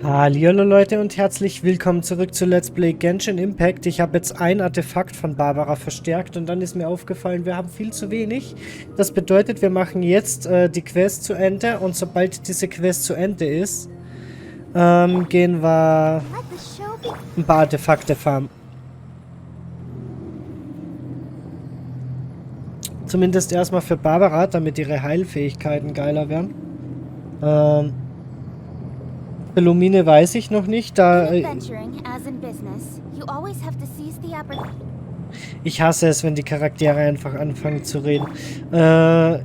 Hallihallo Leute und herzlich willkommen zurück zu Let's Play Genshin Impact. Ich habe jetzt ein Artefakt von Barbara verstärkt und dann ist mir aufgefallen, wir haben viel zu wenig. Das bedeutet, wir machen jetzt die Quest zu Ende und sobald diese Quest zu Ende ist, gehen wir ein paar Artefakte farmen. Zumindest erstmal für Barbara, damit ihre Heilfähigkeiten geiler werden. Für Lumine weiß ich noch nicht, da... Ich hasse es, wenn die Charaktere einfach anfangen zu reden. Bei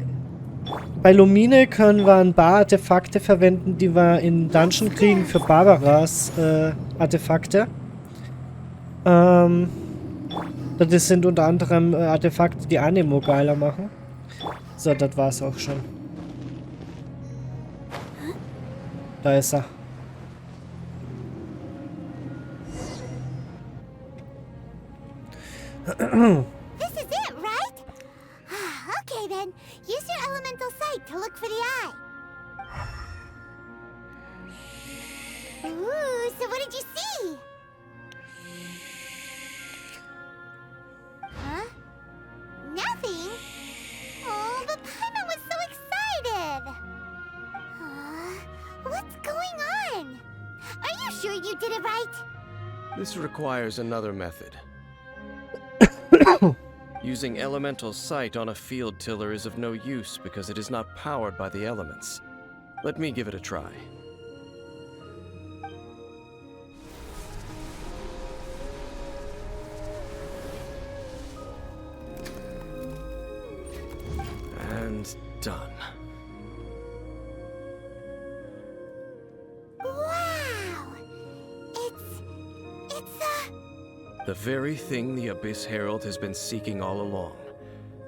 Lumine können wir ein paar Artefakte verwenden, die wir in Dungeon kriegen für Barbaras Artefakte. Das sind unter anderem Artefakte, die Anemo geiler machen. So, das war's auch schon. Da ist er. This is it, right? Okay then, use your elemental sight to look for the eye. Ooh, so what did you see? Huh? Nothing? Oh, but Paimon was so excited. What's going on? Are you sure you did it right? This requires another method. Using elemental sight on a field tiller is of no use because it is not powered by the elements. Let me give it a try. And done. Wow! It's The very thing the Abyss Herald has been seeking all along.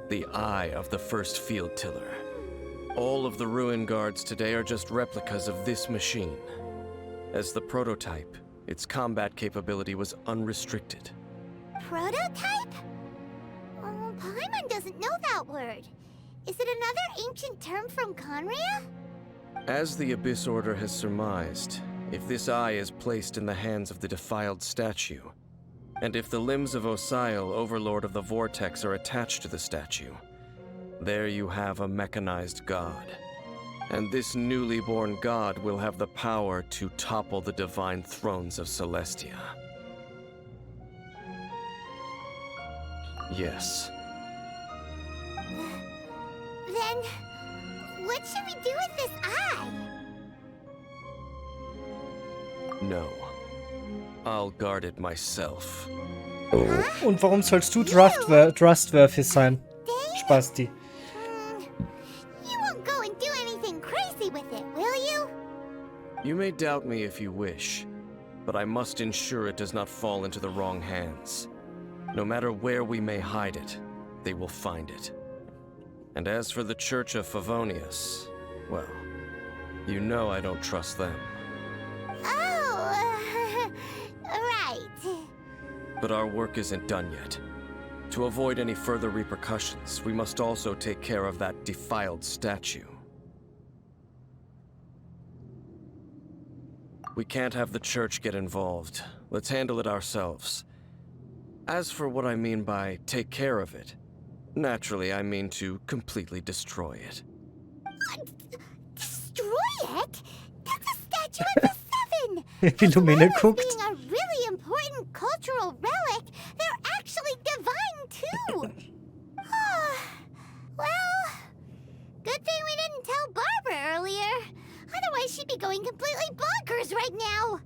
The eye of the first field tiller. All of the ruin guards today are just replicas of this machine. As the prototype, its combat capability was unrestricted. prototype? Oh, Paimon doesn't know that word. Is it another ancient term from Conria? As the Abyss Order has surmised, if this eye is placed in the hands of the defiled statue, and if the limbs of Osiel, Overlord of the Vortex, are attached to the statue, there you have a mechanized god. And this newly born god will have the power to topple the divine thrones of Celestia. Yes. Then, what should we do with this eye? No. I'll guard it myself. Und warum sollst du trustworthy sein? Spasti. You won't go and do anything crazy with it, will you? You may doubt me if you wish, but I must ensure it does not fall into the wrong hands. No matter where we may hide it, they will find it. And as for the Church of Favonius, well, you know I don't trust them. Oh, right. But our work isn't done yet. To avoid any further repercussions, we must also take care of that defiled statue. We can't have the church get involved. Let's handle it ourselves. As for what I mean by take care of it, naturally I mean to completely destroy it. Destroy it? That's a statue of the Seven! Illumina guckt. Being a really important cultural relic, they're actually divine too! Well, good thing we didn't tell Barbara earlier. Otherwise she'd be going completely bonkers right now!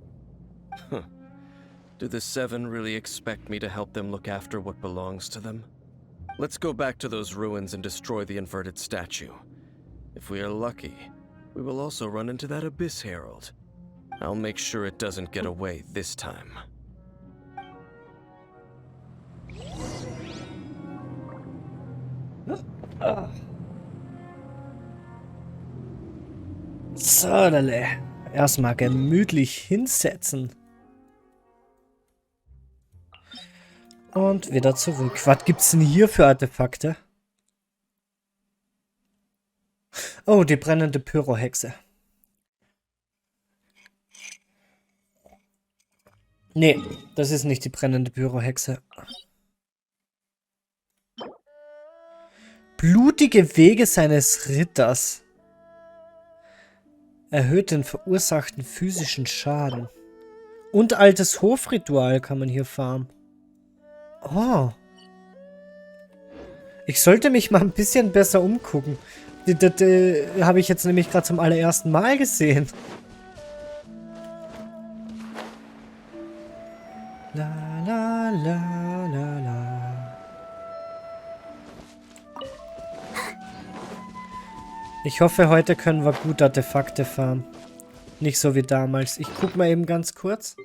Do the Seven really expect me to help them look after what belongs to them? Let's go back to those ruins and destroy the inverted statue. If we are lucky, we will also run into that Abyss Herald. I'll make sure it doesn't get away this time. So, erstmal gemütlich hinsetzen. Und wieder zurück. Was gibt's denn hier für Artefakte? Oh, die brennende Pyrohexe. Nee, das ist nicht die brennende Bürohexe. Blutige Wege seines Ritters. Erhöht den verursachten physischen Schaden. Und altes Hofritual kann man hier farmen. Oh. Ich sollte mich mal ein bisschen besser umgucken. Das habe ich jetzt nämlich gerade zum allerersten Mal gesehen. La la la la la. Ich hoffe, heute können wir gut Artefakte farmen. Nicht so wie damals. Ich guck mal eben ganz kurz.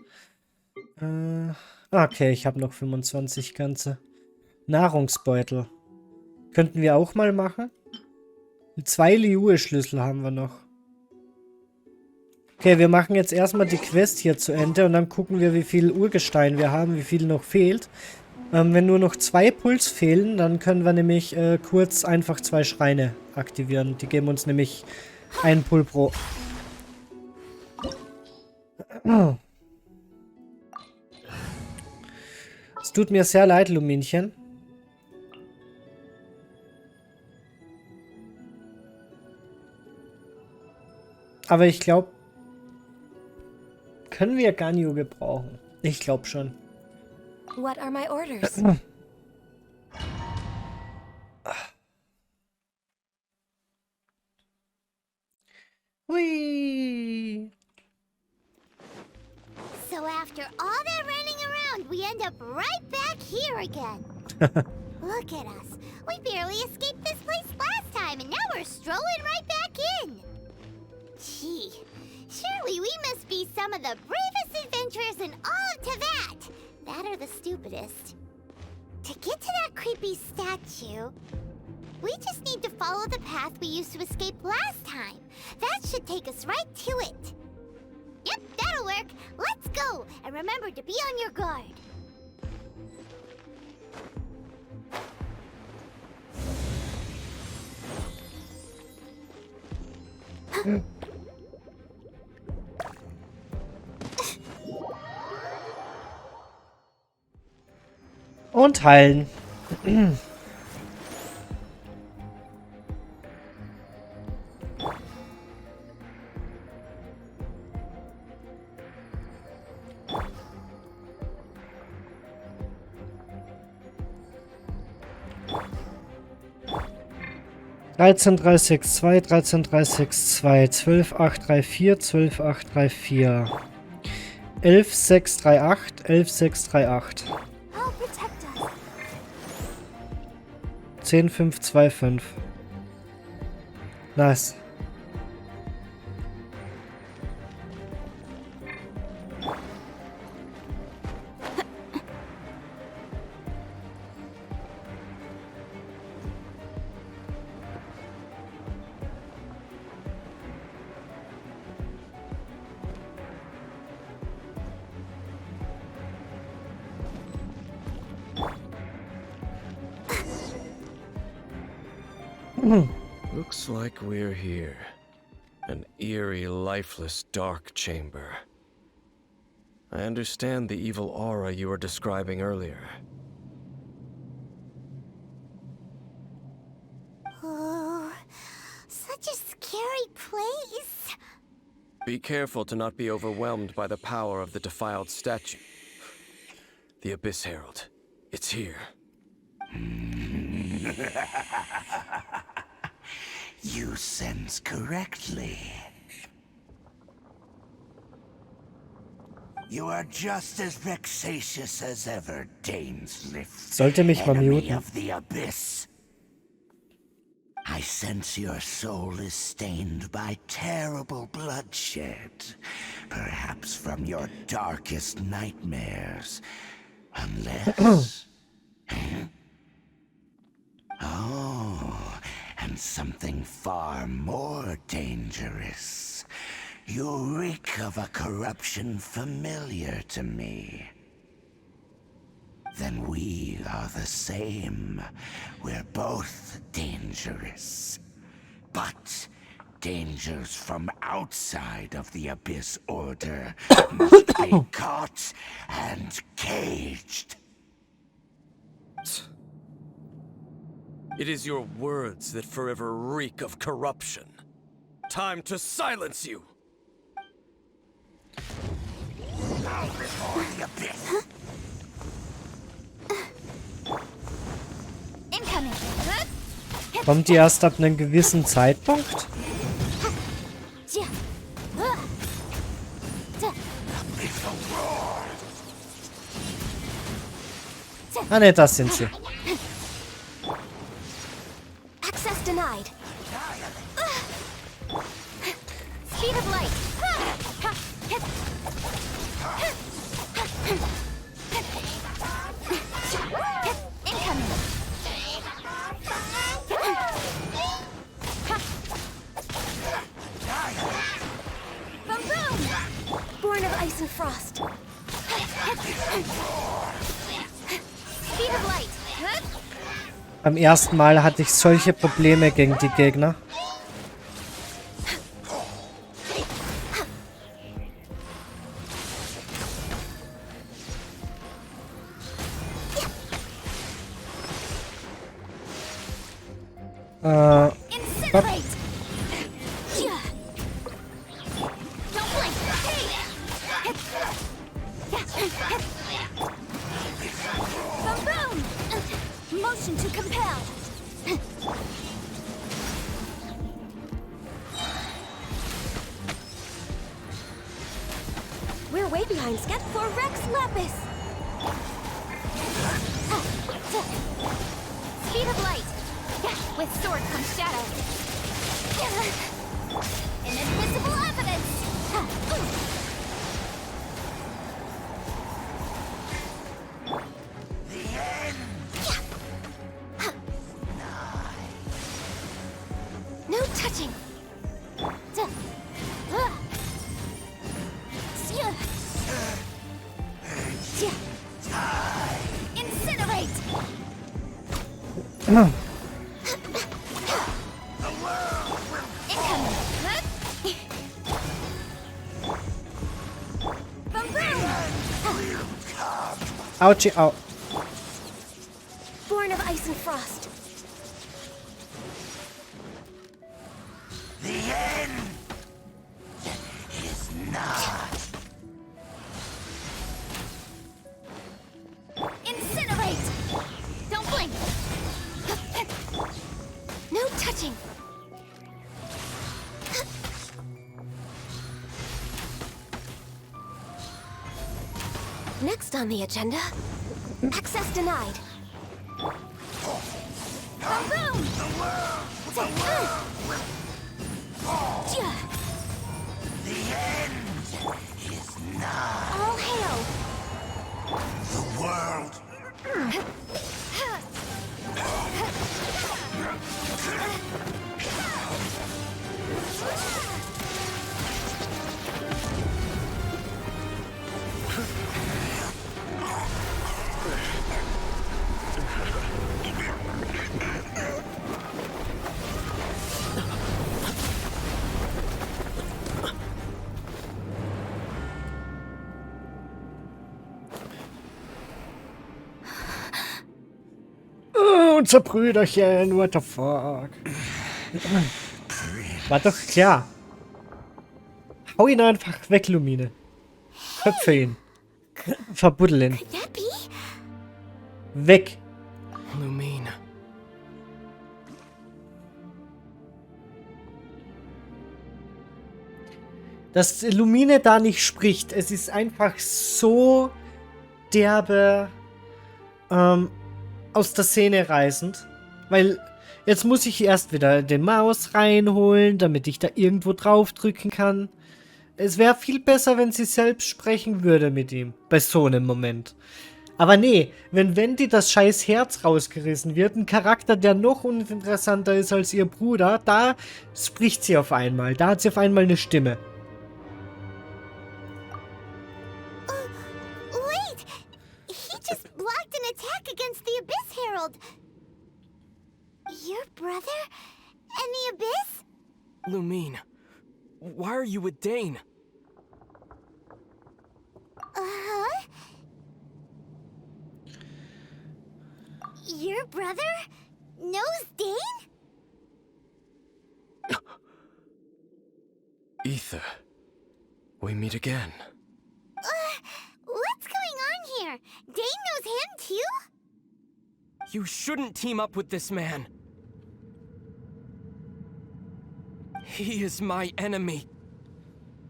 Okay, ich habe noch 25 ganze. Nahrungsbeutel. Könnten wir auch mal machen? 2 Liue-Schlüssel haben wir noch. Okay, wir machen jetzt erstmal die Quest hier zu Ende und dann gucken wir, wie viel Urgestein wir haben, wie viel noch fehlt. Wenn nur noch 2 Puls fehlen, dann können wir nämlich kurz einfach 2 Schreine aktivieren. Die geben uns nämlich 1 Pull pro. Es tut mir sehr leid, Luminchen. Aber ich glaube, können wir Ganyu gebrauchen? Ich glaube schon. What are my orders? Hui. So after all that running around, we end up right back here again. Look at us. We barely escaped this place last time, and now we're strolling right back in. Gee, surely we must be some of the bravest adventurers in all of Teyvat. That or the stupidest. To get to that creepy statue, we just need to follow the path we used to escape last time. That should take us right to it. Yep, that'll work. Let's go. And remember to be on your guard. Und heilen. 13.362, 13.362, 12.834, 12.834, 11.638, 11.638, I'll protect us. 10.525. Nice. Looks like we're here. An eerie, lifeless, dark chamber. I understand the evil aura you were describing earlier. Oh, such a scary place. Be careful to not be overwhelmed by the power of the defiled statue. The Abyss Herald. It's here. You sense correctly. You are just as vexatious as ever, Dainsliff. Sollte mich mal enemy muten. of the abyss. I sense your soul is stained by terrible bloodshed, perhaps from your darkest nightmares. Unless... Oh, and something far more dangerous. You reek of a corruption familiar to me. Then we are the same. We're both dangerous. But dangers from outside of the Abyss Order must be caught and caged. It is your words that forever reek of corruption. Time to silence you! Now before the Abyss. Incoming. Kommt die erst ab einem gewissen Zeitpunkt? Ah ne, das sind sie. Access denied. Speed of light. Incoming. Boom boom. Born of ice and frost. Speed of light. Beim ersten Mal hatte ich solche Probleme gegen die Gegner. Incinerate. Don't blink. Boom boom. Motion to compel. We're way behind schedule for Rex Lapis. Speed of light. With sword comes shadow. Inadmissible evidence. No touching. Incinerate. Ouchie, au. Born of ice and frost. The end is not. Incinerate. Don't blink. No touching. Next on the agenda, access denied. Boom boom. The end is not. All hail. The world Unser Brüderchen, what the fuck. War doch klar. Hau ihn einfach weg, Lumine. Köpfe ihn. Verbuddel ihn. Could that be? Weg. Lumine. Dass Lumine da nicht spricht, es ist einfach so derbe aus der Szene reißend. Weil jetzt muss ich erst wieder den Maus reinholen, damit ich da irgendwo draufdrücken kann. Es wäre viel besser, wenn sie selbst sprechen würde mit ihm. Bei so einem Moment. Aber nee, wenn Wendy das scheiß Herz rausgerissen wird, ein Charakter, der noch uninteressanter ist als ihr Bruder, da spricht sie auf einmal. Da hat sie auf einmal eine Stimme. Wait! He just blocked an attack against the Abyss Herald. Your brother? And the Abyss? Lumine, why are you with Dane? Uh-huh. Your brother knows Dane? Ether, we meet again. What's going on here? Dane knows him too? You shouldn't team up with this man. He is my enemy.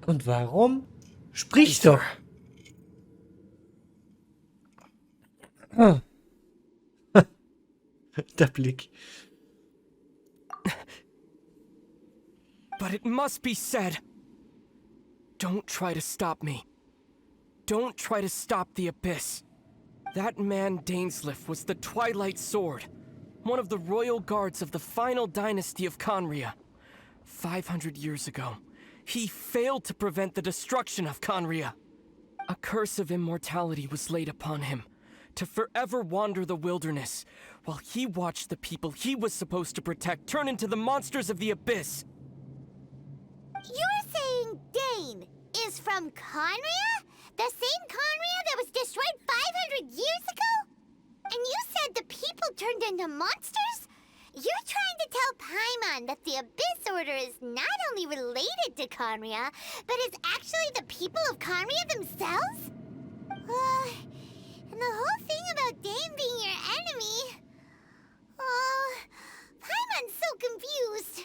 Und warum? Sprich doch! Ah. Der Blick. But it must be said. Don't try to stop me. Don't try to stop the Abyss. That man Dainsleif was the Twilight Sword, one of the royal guards of the final dynasty of Conria. 500 years ago, he failed to prevent the destruction of Conria. A curse of immortality was laid upon him, to forever wander the wilderness, while he watched the people he was supposed to protect turn into the monsters of the Abyss. You're saying Dane is from Conria? The same Conria that was destroyed 500 years ago? And you said the people turned into monsters? You're trying to tell Paimon that the Abyss Order is not only related to Conria, but is actually the people of Conria themselves? And the whole thing about Dane being your enemy... Paimon's so confused.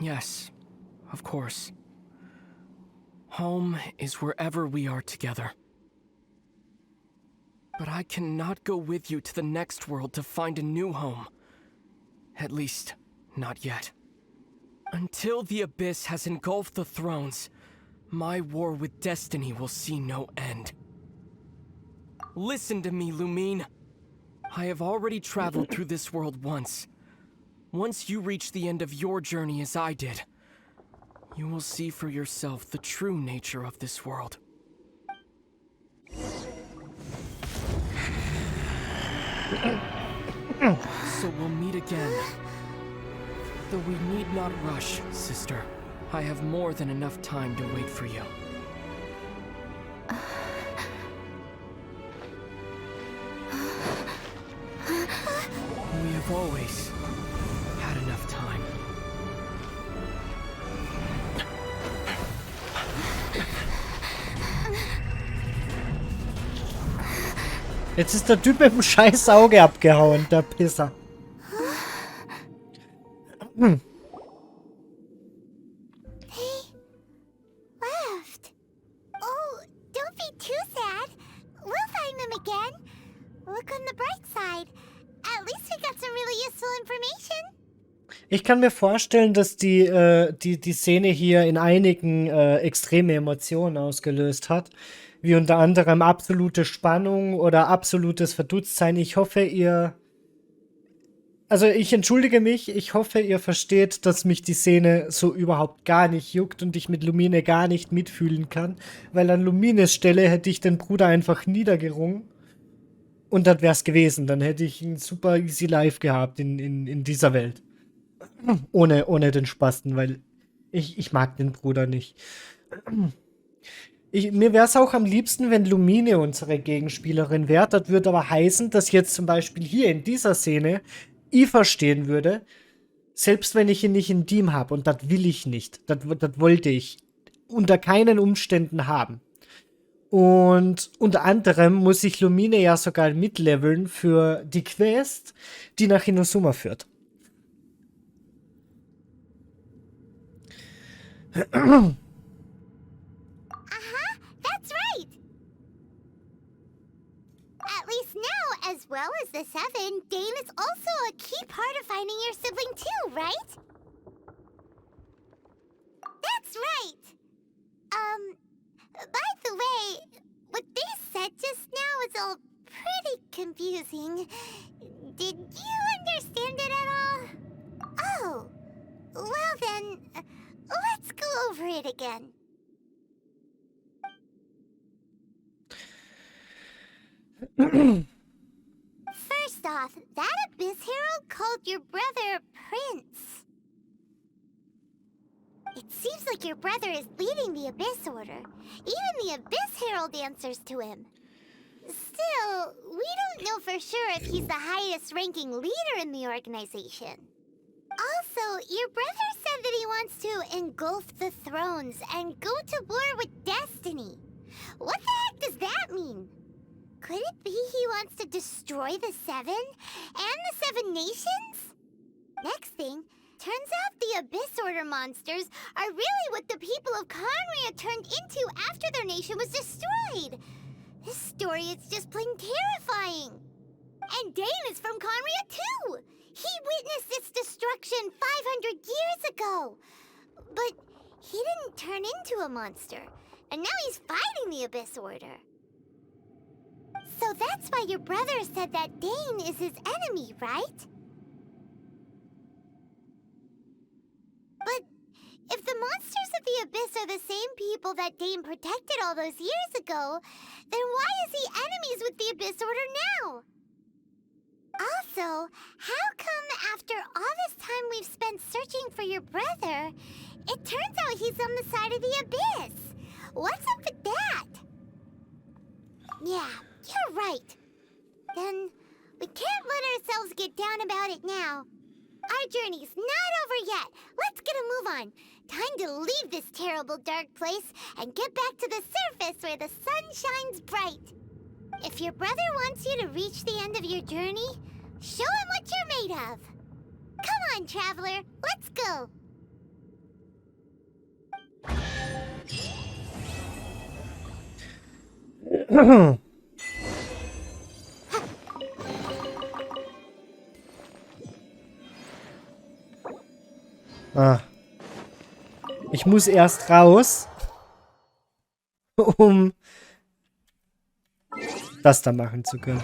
Yes, of course. Home is wherever we are together. But I cannot go with you to the next world to find a new home. At least, not yet. Until the Abyss has engulfed the thrones, my war with destiny will see no end. Listen to me, Lumine. I have already traveled through this world once. Once you reach the end of your journey as I did, you will see for yourself the true nature of this world. So we'll meet again. Though we need not rush, sister. I have more than enough time to wait for you. We have always had enough time. Jetzt ist der Typ mit dem scheiß Auge abgehauen, der Pisser. They left. Oh, don't be too sad. We'll find them again. Look on the bright side. At least we got some really useful information. Ich kann mir vorstellen, dass die Szene hier in einigen extreme Emotionen ausgelöst hat. Wie unter anderem absolute Spannung oder absolutes Verdutztsein. Ich hoffe, ich entschuldige mich, ich hoffe, ihr versteht, dass mich die Szene so überhaupt gar nicht juckt und ich mit Lumine gar nicht mitfühlen kann. Weil an Lumines Stelle hätte ich den Bruder einfach niedergerungen. Und das wär's gewesen. Dann hätte ich ein super easy life gehabt in dieser Welt. Ohne den Spasten, weil ich mag den Bruder nicht. Mir wäre es auch am liebsten, wenn Lumine unsere Gegenspielerin wäre. Das würde aber heißen, dass jetzt zum Beispiel hier in dieser Szene Eva stehen würde, selbst wenn ich ihn nicht im Team habe. Und das will ich nicht. Das wollte ich unter keinen Umständen haben. Und unter anderem muss ich Lumine ja sogar mitleveln für die Quest, die nach Inazuma führt. That's right. At least now, as well as the Seven, Dane is also a key part of finding your sibling too, right? That's right. By the way, what they said just now is all pretty confusing. Did you understand it at all? Oh, well then, let's go over it again. First First off, that Abyss Herald called your brother Prince. It seems like your brother is leading the Abyss Order. Even the Abyss Herald answers to him. Still, we don't know for sure if he's the highest-ranking leader in the organization. Also, your brother said that he wants to engulf the thrones and go to war with destiny. What the heck does that mean? Could it be he wants to destroy the Seven and the Seven Nations? Next thing, turns out the Abyss Order monsters are really what the people of Conria turned into after their nation was destroyed. This story is just plain terrifying. And Dane is from Conria too. He witnessed its destruction 500 years ago. But he didn't turn into a monster. And now he's fighting the Abyss Order. So that's why your brother said that Dane is his enemy, right? But if the monsters of the Abyss are the same people that Dane protected all those years ago, then why is he enemies with the Abyss Order now? Also, how come after all this time we've spent searching for your brother, it turns out he's on the side of the Abyss? What's up with that? Yeah, you're right. Then we can't let ourselves get down about it now. Our journey's not over yet. Let's get a move on. Time to leave this terrible dark place and get back to the surface where the sun shines bright. If your brother wants you to reach the end of your journey, show him what you're made of. Come on, traveler. Let's go. Ich muss erst raus, um das da machen zu können.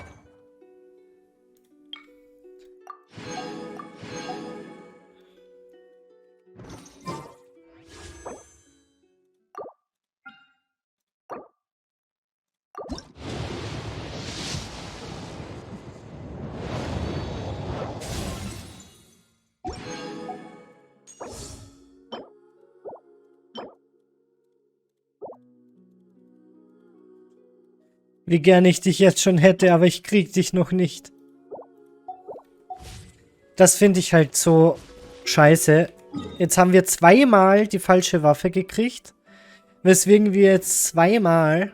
Wie gern ich dich jetzt schon hätte, aber ich krieg dich noch nicht. Das finde ich halt so scheiße. Jetzt haben wir zweimal die falsche Waffe gekriegt. Weswegen wir jetzt zweimal,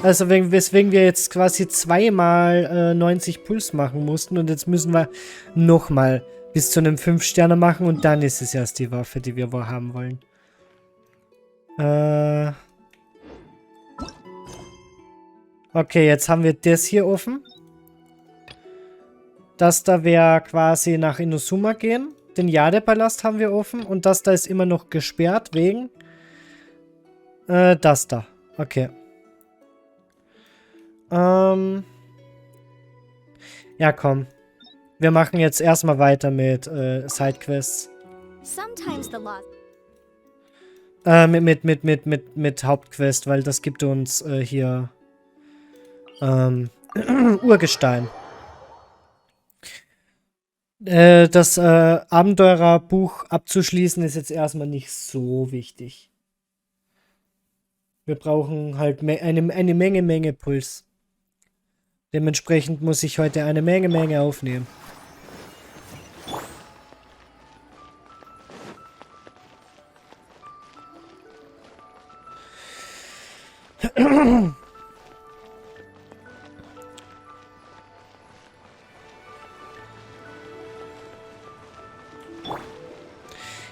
weswegen wir jetzt quasi zweimal 90 Puls machen mussten. Und jetzt müssen wir nochmal bis zu einem 5-Sterne machen. Und dann ist es erst die Waffe, die wir wohl haben wollen. Okay, jetzt haben wir das hier offen. Das da wäre quasi nach Inazuma gehen. Den Jade-Palast haben wir offen. Und das da ist immer noch gesperrt wegen das da. Okay. Ja, komm. Wir machen jetzt erstmal weiter mit Sidequests. Mit Hauptquest, weil das gibt uns hier Urgestein. Das Abenteurerbuch abzuschließen ist jetzt erstmal nicht so wichtig. Wir brauchen halt eine Menge Puls. Dementsprechend muss ich heute eine Menge aufnehmen.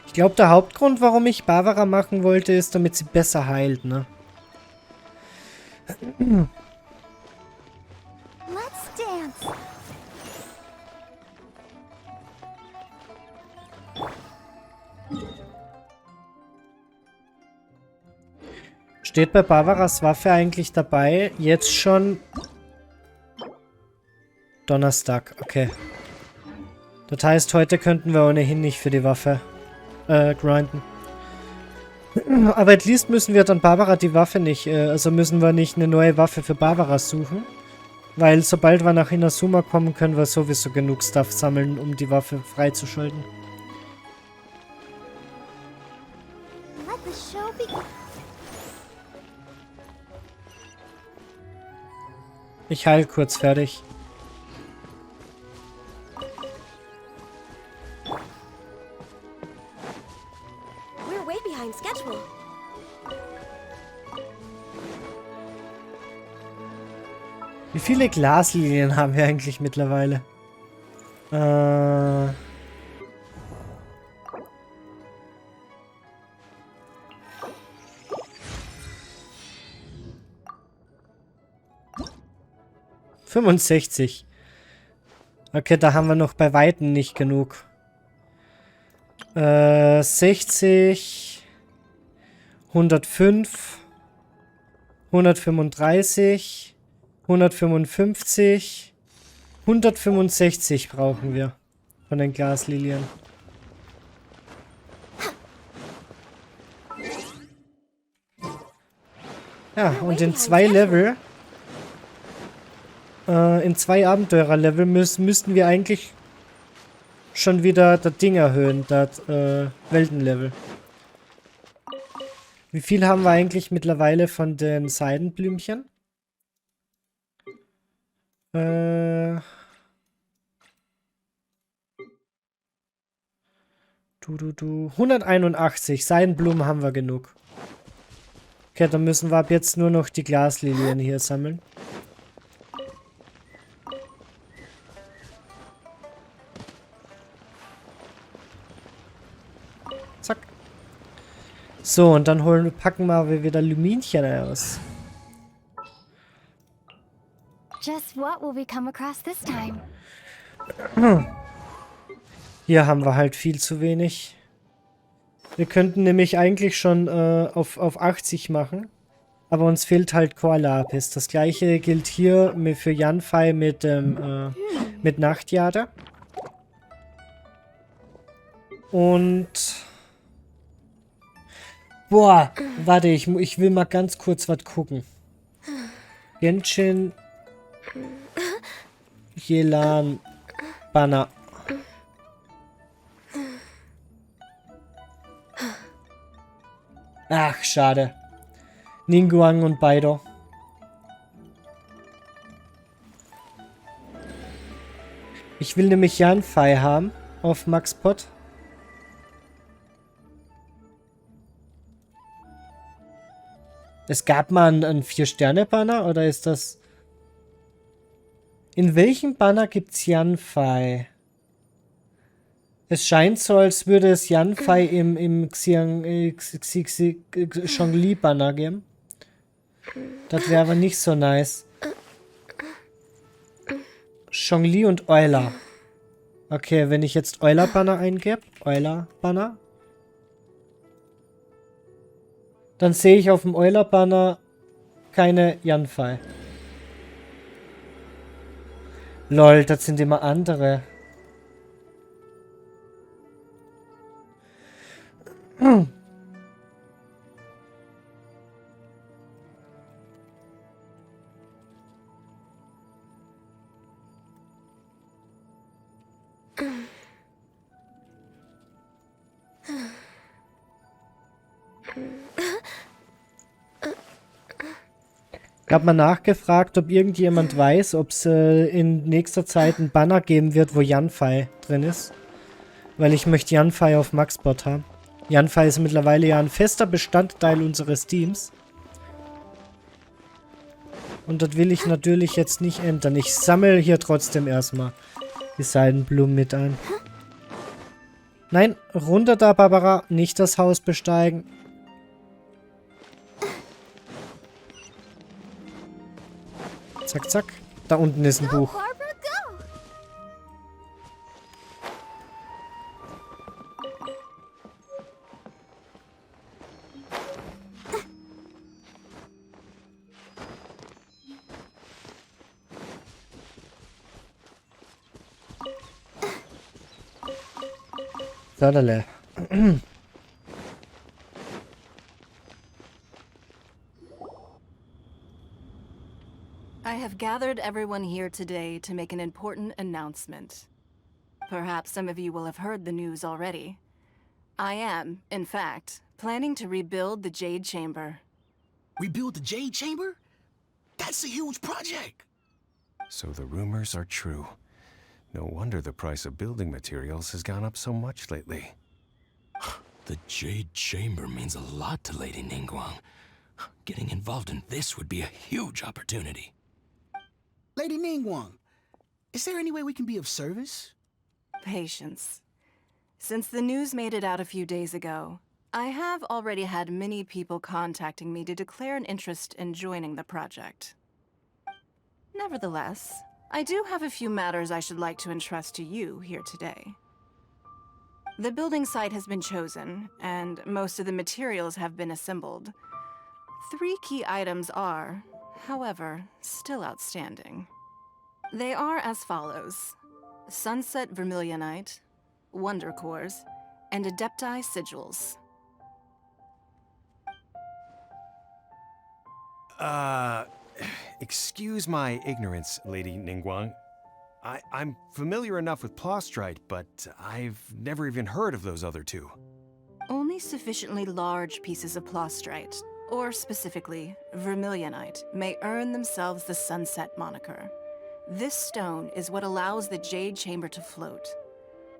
Ich glaube, der Hauptgrund, warum ich Barbara machen wollte, ist, damit sie besser heilt, ne? Let's dance. Steht bei Barbaras Waffe eigentlich dabei? Jetzt schon Donnerstag, okay. Das heißt, heute könnten wir ohnehin nicht für die Waffe grinden. Aber at least müssen wir dann Barbara die Waffe nicht, also müssen wir nicht eine neue Waffe für Barbara suchen. Weil sobald wir nach Inazuma kommen, können wir sowieso genug Stuff sammeln, um die Waffe freizuschalten. Let the show begin. Ich heil kurz fertig. We're way behind schedule. Wie viele Glaslinien haben wir eigentlich mittlerweile? 65. Okay, da haben wir noch bei Weitem nicht genug. 60. 105. 135. 155. 165 brauchen wir. Von den Glaslilien. Ja, und in 2 Level... in 2 Abenteurer-Level müssten wir eigentlich schon wieder das Ding erhöhen, das Weltenlevel. Wie viel haben wir eigentlich mittlerweile von den Seidenblümchen? 181 Seidenblumen haben wir genug. Okay, dann müssen wir ab jetzt nur noch die Glaslilien hier sammeln. Zack. So, und dann packen wir wieder Luminchen aus. Just what will we come across this time? Hier haben wir halt viel zu wenig. Wir könnten nämlich eigentlich schon auf 80 machen. Aber uns fehlt halt Core-Lapis. Das gleiche gilt hier für Yanfei mit Nachtjade. Und... Boah, warte, ich will mal ganz kurz was gucken. Genshin... Jelan... Banner. Ach, schade. Ningguang und Baido. Ich will nämlich Yanfei haben auf Maxpot. Es gab mal einen 4-Sterne-Banner, oder ist das... In welchem Banner gibt's Yanfei? Es scheint so, als würde es Yanfei im Zhongli-Banner geben. Das wäre aber nicht so nice. Zhongli und Euler. Okay, wenn ich jetzt Euler-Banner eingebe, Euler-Banner, dann sehe ich auf dem Euler-Banner keine Yanfei. Lol, das sind immer andere. Ich habe mal nachgefragt, ob irgendjemand weiß, ob es in nächster Zeit einen Banner geben wird, wo Yanfei drin ist. Weil ich möchte Yanfei auf Maxbot haben. Yanfei ist mittlerweile ja ein fester Bestandteil unseres Teams. Und das will ich natürlich jetzt nicht ändern. Ich sammle hier trotzdem erstmal die Seidenblumen mit ein. Nein, runter da, Barbara. Nicht das Haus besteigen. Zack, zack. Da unten ist ein Buch. Sadale. I have have gathered everyone here today to make an important announcement. Perhaps some of you will have heard the news already. I am, in fact, planning to rebuild the Jade Chamber. Rebuild the Jade Chamber? That's a huge project! So the rumors are true. No wonder the price of building materials has gone up so much lately. The Jade Chamber means a lot to Lady Ningguang. Getting involved in this would be a huge opportunity. Lady Ningguang, is there any way we can be of service? Patience. Since the news made it out a few days ago, I have already had many people contacting me to declare an interest in joining the project. Nevertheless, I do have a few matters I should like to entrust to you here today. The building site has been chosen, and most of the materials have been assembled. 3 key items are, however, still outstanding. They are as follows: Sunset Vermilionite, Wonder Cores, and Adepti Sigils. Excuse my ignorance, Lady Ningguang. I'm familiar enough with Plostrite, but I've never even heard of those other 2. Only sufficiently large pieces of Plostrite, or specifically Vermilionite, may earn themselves the Sunset moniker. This stone is what allows the Jade Chamber to float.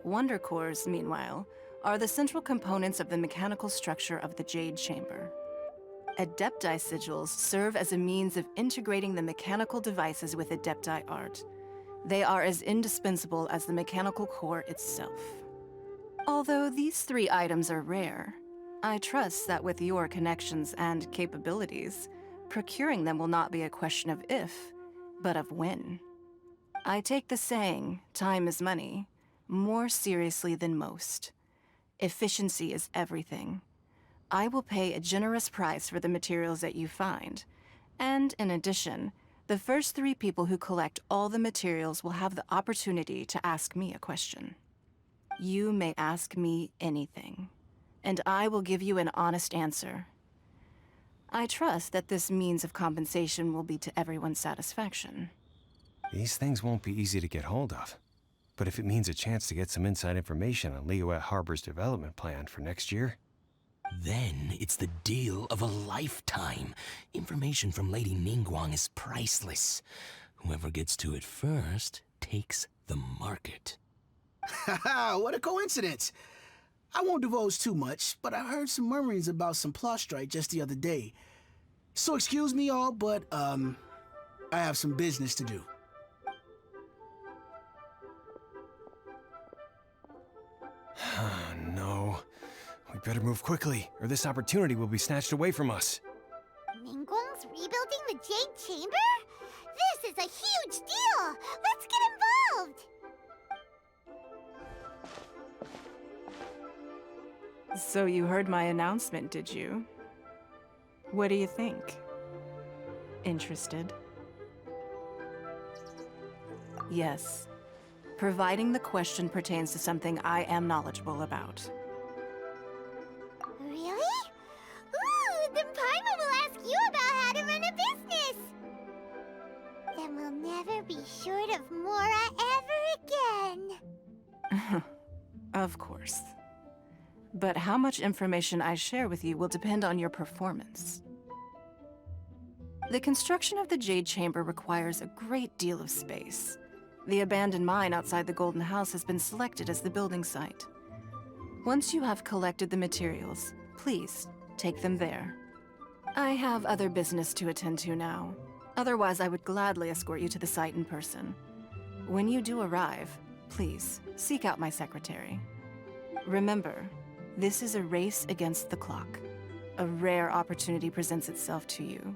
Wonder Cores, meanwhile, are the central components of the mechanical structure of the Jade Chamber. Adepti Sigils serve as a means of integrating the mechanical devices with Adepti art. They are as indispensable as the mechanical core itself. Although these 3 items are rare, I trust that with your connections and capabilities, procuring them will not be a question of if, but of when. I take the saying, time is money, more seriously than most. Efficiency is everything. I will pay a generous price for the materials that you find, and in addition, the first 3 people who collect all the materials will have the opportunity to ask me a question. You may ask me anything, and I will give you an honest answer. I trust that this means of compensation will be to everyone's satisfaction. These things won't be easy to get hold of. But if it means a chance to get some inside information on Liyue Harbor's development plan for next year... Then it's the deal of a lifetime. Information from Lady Ningguang is priceless. Whoever gets to it first takes the market. Haha, what a coincidence! I won't divulge too much, but I heard some murmurings about some Plostrite just the other day. So excuse me all, but, I have some business to do. No. We better move quickly, or this opportunity will be snatched away from us. Ningguang's rebuilding the Jade Chamber? This is a huge deal! Let's get involved! So you heard my announcement, did you? What do you think? Interested? Yes. Providing the question pertains to something I am knowledgeable about. Really? Ooh, then Paimon will ask you about how to run a business! Then we'll never be short of Mora ever again! Of course. But how much information I share with you will depend on your performance. The construction of the Jade Chamber requires a great deal of space. The abandoned mine outside the Golden House has been selected as the building site. Once you have collected the materials, please take them there. I have other business to attend to now. Otherwise, I would gladly escort you to the site in person. When you do arrive, please seek out my secretary. Remember, this is a race against the clock. A rare opportunity presents itself to you.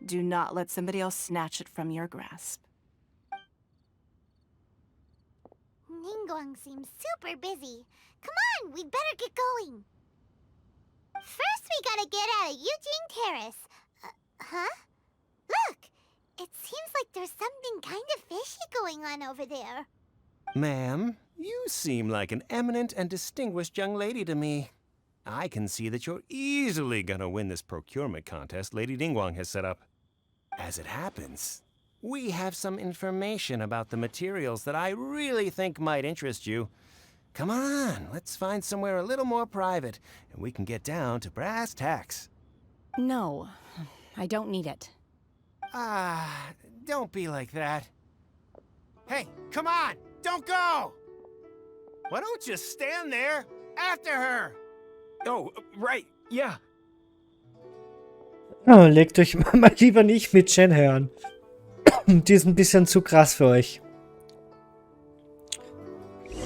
Do not let somebody else snatch it from your grasp. Ningguang seems super busy. Come on, we'd better get going. First, we gotta get out of Eugene Terrace. Huh? Look! It seems like there's something kind of fishy going on over there. Ma'am, you seem like an eminent and distinguished young lady to me. I can see that you're easily gonna win this procurement contest Lady Ningguang has set up. As it happens, We have some information about the materials that I really think might interest you. Come on, let's find somewhere a little more private, and we can get down to brass tacks. No, I don't need it. Don't be like that. Hey, come on, don't go! Why don't you stand there after her? Oh, right, yeah. Oh, legt euch mal lieber nicht mit Shenhe an. Die ist ein bisschen zu krass für euch.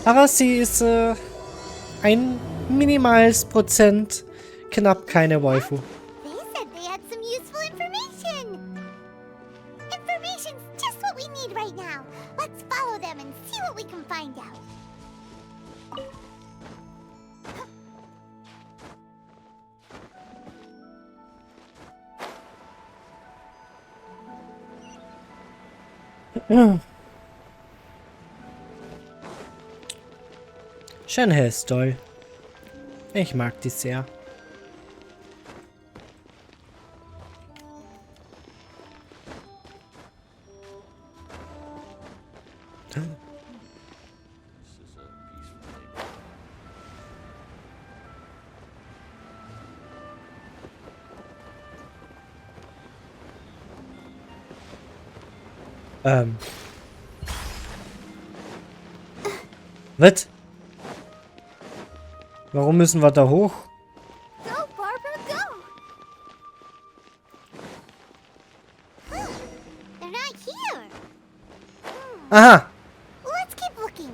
Aber sie ist ein minimales Prozent knapp keine Waifu. They said they had some useful information. Information's just what we need right now. Let's follow them and see what we can find out. Shenhe ist toll. Ich mag die sehr. Was? Warum müssen wir da hoch? Go, Barbara, go! They're not here. Aha! Let's keep looking.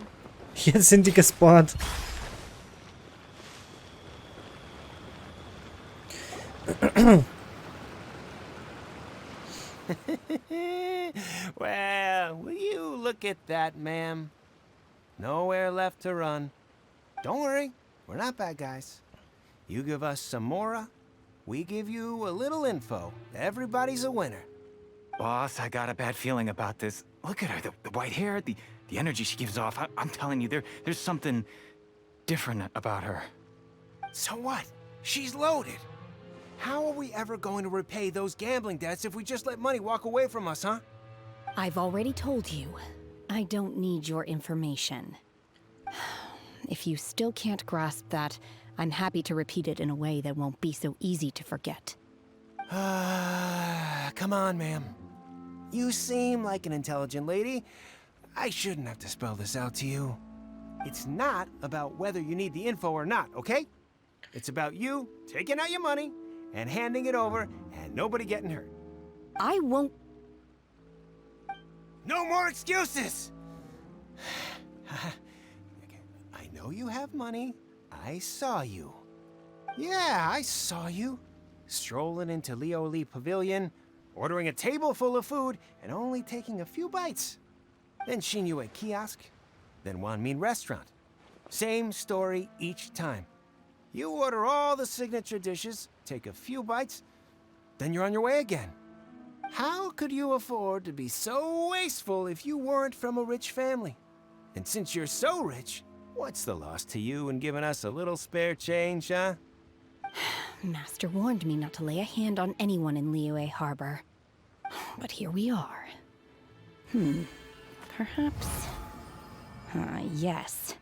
Hier sind die gespawnt. Well, will you look at that, ma'am? Nowhere left to run. Don't worry, we're not bad guys. You give us some mora, we give you a little info. Everybody's a winner. Boss, I got a bad feeling about this. Look at her, the white hair, the energy she gives off. I'm telling you, there's something different about her. So what? She's loaded. How are we ever going to repay those gambling debts if we just let money walk away from us, huh? I've already told you, I don't need your information. If you still can't grasp that, I'm happy to repeat it in a way that won't be so easy to forget. Come on, ma'am. You seem like an intelligent lady. I shouldn't have to spell this out to you. It's not about whether you need the info or not, okay? It's about you taking out your money and handing it over and nobody getting hurt. I won't. No more excuses! I know you have money. I saw you. Yeah, I saw you. Strolling into Leo Lee Pavilion, ordering a table full of food, and only taking a few bites. Then Shinyu at kiosk, then Wanmin restaurant. Same story each time. You order all the signature dishes, take a few bites, then you're on your way again. How could you afford to be so wasteful if you weren't from a rich family? And since you're so rich, what's the loss to you in giving us a little spare change, huh? Master warned me not to lay a hand on anyone in Liyue Harbor. But here we are. Perhaps... yes.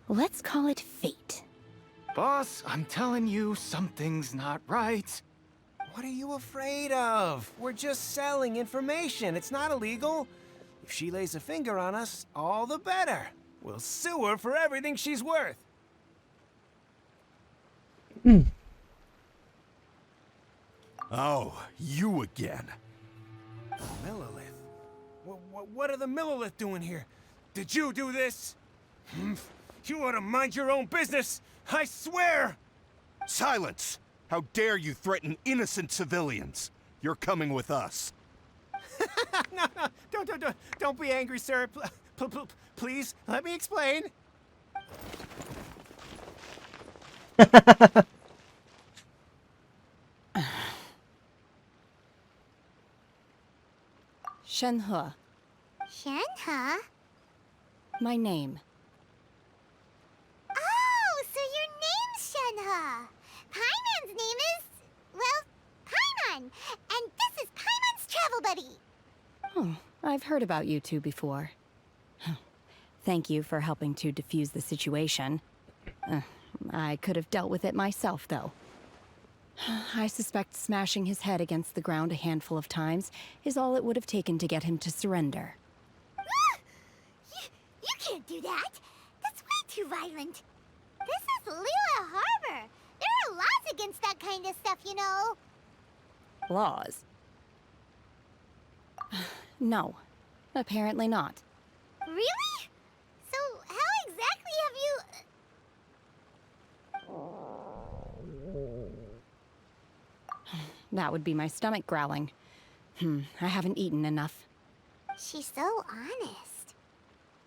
Let's call it fate. Boss, I'm telling you, something's not right. What are you afraid of? We're just selling information. It's not illegal. If she lays a finger on us, all the better. We'll sue her for everything she's worth. Oh, you again. Millilith? What are the Millilith doing here? Did you do this? You ought to mind your own business. I swear! Silence! How dare you threaten innocent civilians? You're coming with us. No, don't be angry, sir. Please, let me explain. Shenhe. Shenhe? My name. Oh, so your name's Shenhe. Paimon's name is, well, Paimon. And this is Paimon's travel buddy. Oh, I've heard about you two before. Thank you for helping to defuse the situation. I could have dealt with it myself, though. I suspect smashing his head against the ground a handful of times is all it would have taken to get him to surrender. You can't do that. That's way too violent. This is Lila Harbor. There are laws against that kind of stuff, you know. Laws? No, apparently not. Really? So how exactly have you... That would be my stomach growling. I haven't eaten enough. She's so honest.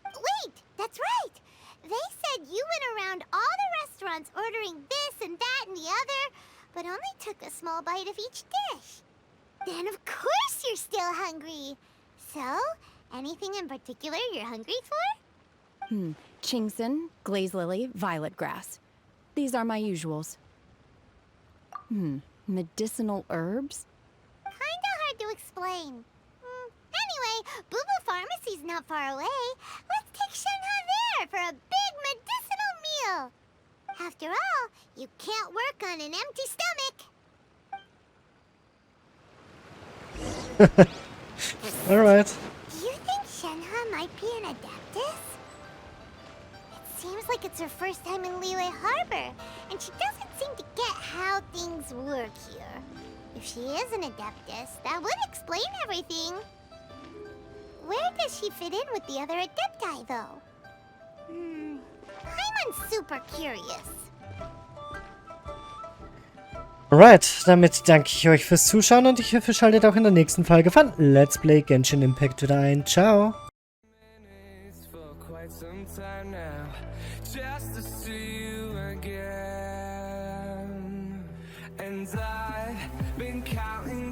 Wait, that's right. They said you went around all the restaurants ordering this and that and the other, but only took a small bite of each dish. Then of course you're still hungry. So, anything in particular you're hungry for? Chingson, glaze lily, violet grass. These are my usuals. Medicinal herbs? Kinda hard to explain. Anyway, Boo Boo Pharmacy's not far away. Let's take Shenhe there for a big medicinal meal. After all, you can't work on an empty stomach. Alright. Do you think Shenhe might be an adeptus? It seems like it's her first time in Liyue Harbor, and she doesn't seem to get how things work here. If she is an adeptus, that would explain everything. Where does she fit in with the other adepti, though? I'm super curious. Alright, damit danke ich euch fürs Zuschauen und ich hoffe, ihr schaltet auch in der nächsten Folge von Let's Play Genshin Impact wieder ein. Ciao! And I've been counting